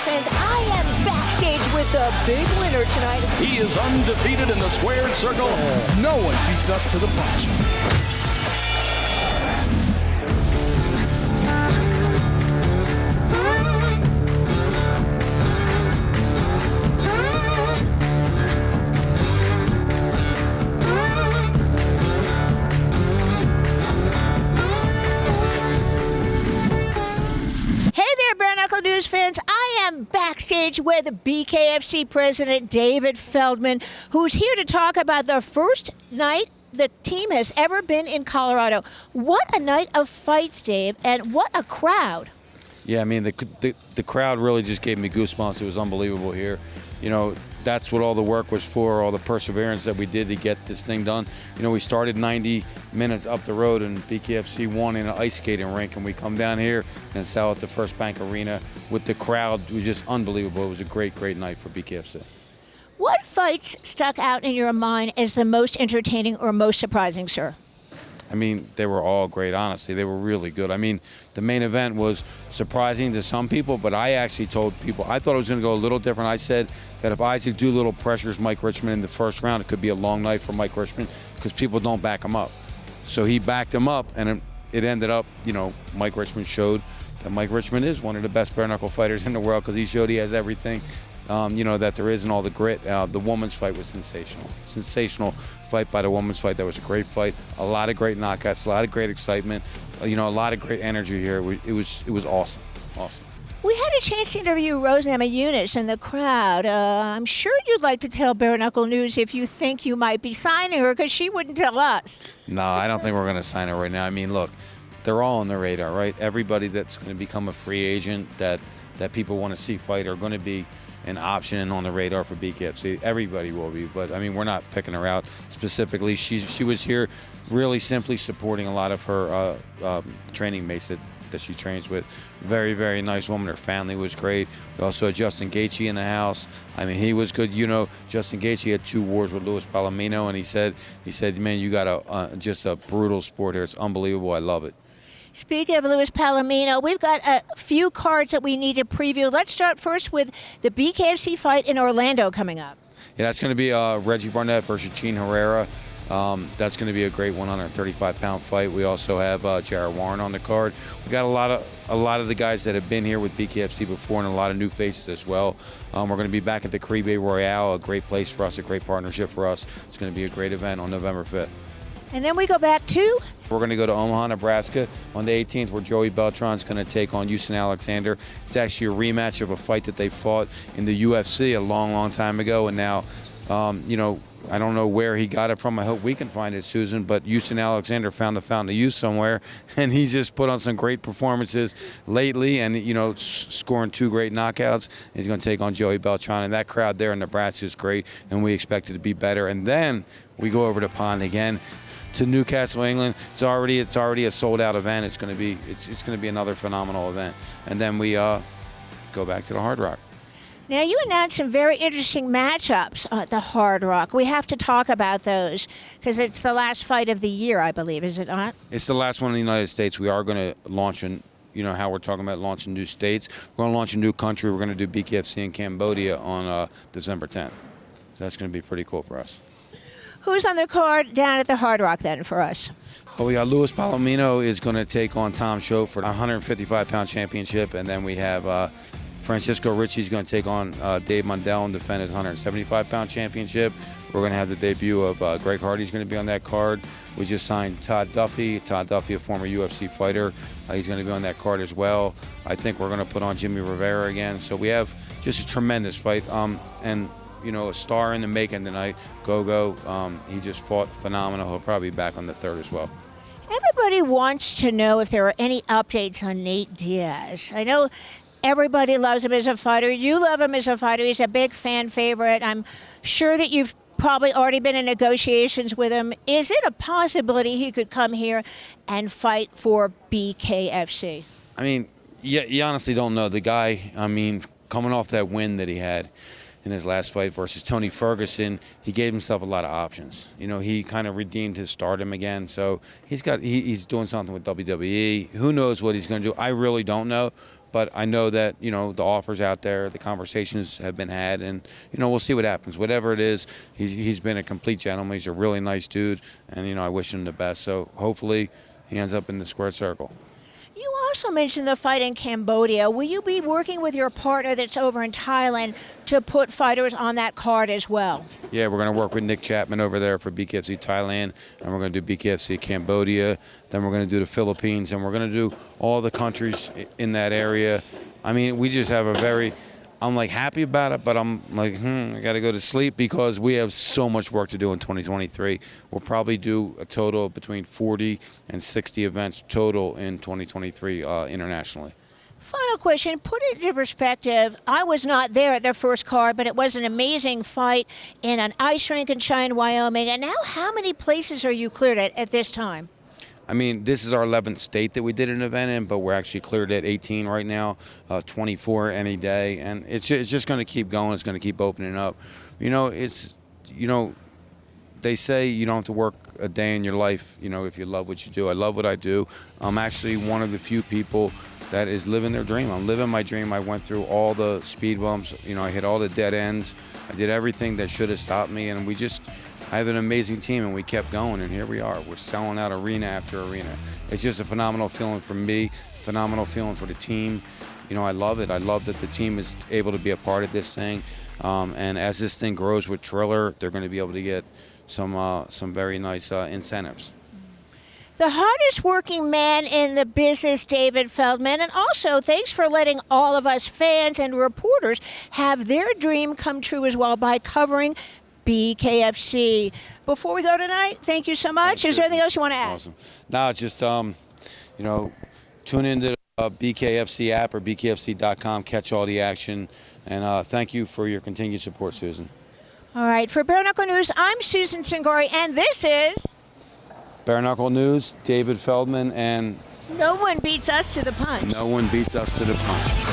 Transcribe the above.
fans. I am backstage with the big winner tonight. He is undefeated in the squared circle. No one beats us to the punch. Fans, I am backstage with BKFC President Dave Feldman, who's here to talk about the first night the team has ever been in Colorado. What a night of fights, Dave, and what a crowd. Yeah, I mean, the crowd really just gave me goosebumps. It was unbelievable here. You know, that's what all the work was for, all the perseverance that we did to get this thing done. You know, we started 90 minutes up the road and BKFC won in an ice skating rink, and we come down here and sell at the First Bank Arena with the crowd. It was just unbelievable. It was a great, great night for BKFC. What fights stuck out in your mind as the most entertaining or most surprising, sir? I mean, they were all great, honestly. They were really good. I mean, the main event was surprising to some people, but I actually told people, I thought it was going to go a little different. I said that if Isaac Doolittle pressures Mike Richmond in the first round, it could be a long night for Mike Richmond because people don't back him up. So he backed him up, and it ended up, you know, Mike Richmond showed that Mike Richmond is one of the best bare knuckle fighters in the world because he showed he has everything, you know, that there is and all the grit. The woman's fight was sensational. Sensational fight by the woman's fight. That was a great fight. A lot of great knockouts, a lot of great excitement, you know, a lot of great energy here. It was awesome. Awesome. We had a chance to interview Rose Namajunas in the crowd. I'm sure you'd like to tell Bare Knuckle News if you think you might be signing her, because she wouldn't tell us. No, I don't think we're going to sign her right now. I mean, look, they're all on the radar, right? Everybody that's going to become a free agent that people want to see fight are going to be an option on the radar for BKFC. Everybody will be, but I mean, we're not picking her out specifically. She was here really simply supporting a lot of her training mates that she trains with. Very, very nice woman. Her family was great. We also had Justin Gaethje in the house. I mean, he was good. You know, Justin Gaethje had 2 wars with Luis Palomino, and he said, man, you got just a brutal sport here. It's unbelievable. I love it. Speaking of Luis Palomino, we've got a few cards that we need to preview. Let's start first with the BKFC fight in Orlando coming up. Yeah, that's going to be Reggie Barnett versus Gene Herrera. That's going to be a great 135-pound fight. We also have Jared Warren on the card. We got a lot of the guys that have been here with BKFC before, and a lot of new faces as well. We're going to be back at the Caribe Royale, a great place for us, a great partnership for us. It's going to be a great event on November 5th. And then we go back to? We're going to go to Omaha, Nebraska on the 18th, where Joey Beltran's going to take on Houston Alexander. It's actually a rematch of a fight that they fought in the UFC a long, long time ago. And now, you know, I don't know where he got it from. I hope we can find it, Susan. But Houston Alexander found the fountain of youth somewhere, and he's just put on some great performances lately, and you know, scoring 2 great knockouts. He's going to take on Joey Beltran, and that crowd there in Nebraska is great, and we expect it to be better. And then we go over the pond again to Newcastle, England. It's already a sold-out event. It's going to be another phenomenal event, and then we go back to the Hard Rock. Now, you announced some very interesting matchups at the Hard Rock. We have to talk about those because it's the last fight of the year, I believe, is it not? It's the last one in the United States. We are going to launch you know how we're talking about launching new states. We're going to launch a new country. We're going to do BKFC in Cambodia on December 10th. So that's going to be pretty cool for us. Who's on the card down at the Hard Rock then for us? Well, we got Luis Palomino is going to take on Tom Schoaf for the 155-pound championship, and then we have Francisco Ritchie's going to take on Dave Mundell and defend his 175-pound championship. We're going to have the debut of Greg Hardy's going to be on that card. We just signed Todd Duffy. Todd Duffy, a former UFC fighter. He's going to be on that card as well. I think we're going to put on Jimmy Rivera again. So we have just a tremendous fight. And, you know, a star in the making tonight, Gogo. He just fought phenomenal. He'll probably be back on the 3rd as well. Everybody wants to know if there are any updates on Nate Diaz. I know everybody loves him as a fighter. You love him as a fighter. He's a big fan favorite. I'm sure that you've probably already been in negotiations with him. Is it a possibility he could come here and fight for BKFC? I mean, you honestly don't know. The guy, I mean, coming off that win that he had in his last fight versus Tony Ferguson, he gave himself a lot of options. You know, he kind of redeemed his stardom again. So he's doing something with WWE. Who knows what he's going to do? I really don't know. But I know that, you know, the offer's out there, the conversations have been had, and, you know, we'll see what happens. Whatever it is, he's been a complete gentleman. He's a really nice dude, and, you know, I wish him the best. So hopefully he ends up in the squared circle. You also mentioned the fight in Cambodia. Will you be working with your partner that's over in Thailand to put fighters on that card as well? Yeah, we're going to work with Nick Chapman over there for BKFC Thailand, and we're going to do BKFC Cambodia. Then we're going to do the Philippines, and we're going to do all the countries in that area. I mean, we just have a very, I'm like happy about it, but I'm like, I got to go to sleep because we have so much work to do in 2023. We'll probably do a total of between 40 and 60 events total in 2023 internationally. Final question, put it into perspective. I was not there at their first card, but it was an amazing fight in an ice rink in Cheyenne, Wyoming. And now how many places are you cleared at this time? I mean, this is our 11th state that we did an event in, but we're actually cleared at 18 right now, 24 any day. And it's just going to keep going. It's going to keep opening up. You know, they say you don't have to work a day in your life, you know, if you love what you do. I love what I do. I'm actually one of the few people that is living their dream. I'm living my dream. I went through all the speed bumps. You know, I hit all the dead ends. I did everything that should have stopped me, and I have an amazing team, and we kept going, and here we are. We're selling out arena after arena. It's just a phenomenal feeling for me, phenomenal feeling for the team. You know, I love it. I love that the team is able to be a part of this thing. And as this thing grows with Triller, they're going to be able to get some very nice incentives. The hardest working man in the business, David Feldman, and also thanks for letting all of us fans and reporters have their dream come true as well by covering BKFC. Before we go tonight, thank you so much. Is there anything else you want to add? Awesome. No, it's just, you know, tune into the BKFC app or bkfc.com, catch all the action, and thank you for your continued support, Susan. All right, for Bare Knuckle News, I'm Susan Singori, and this is Bare Knuckle News, David Feldman, and No One Beats Us to the Punch. No one beats us to the punch.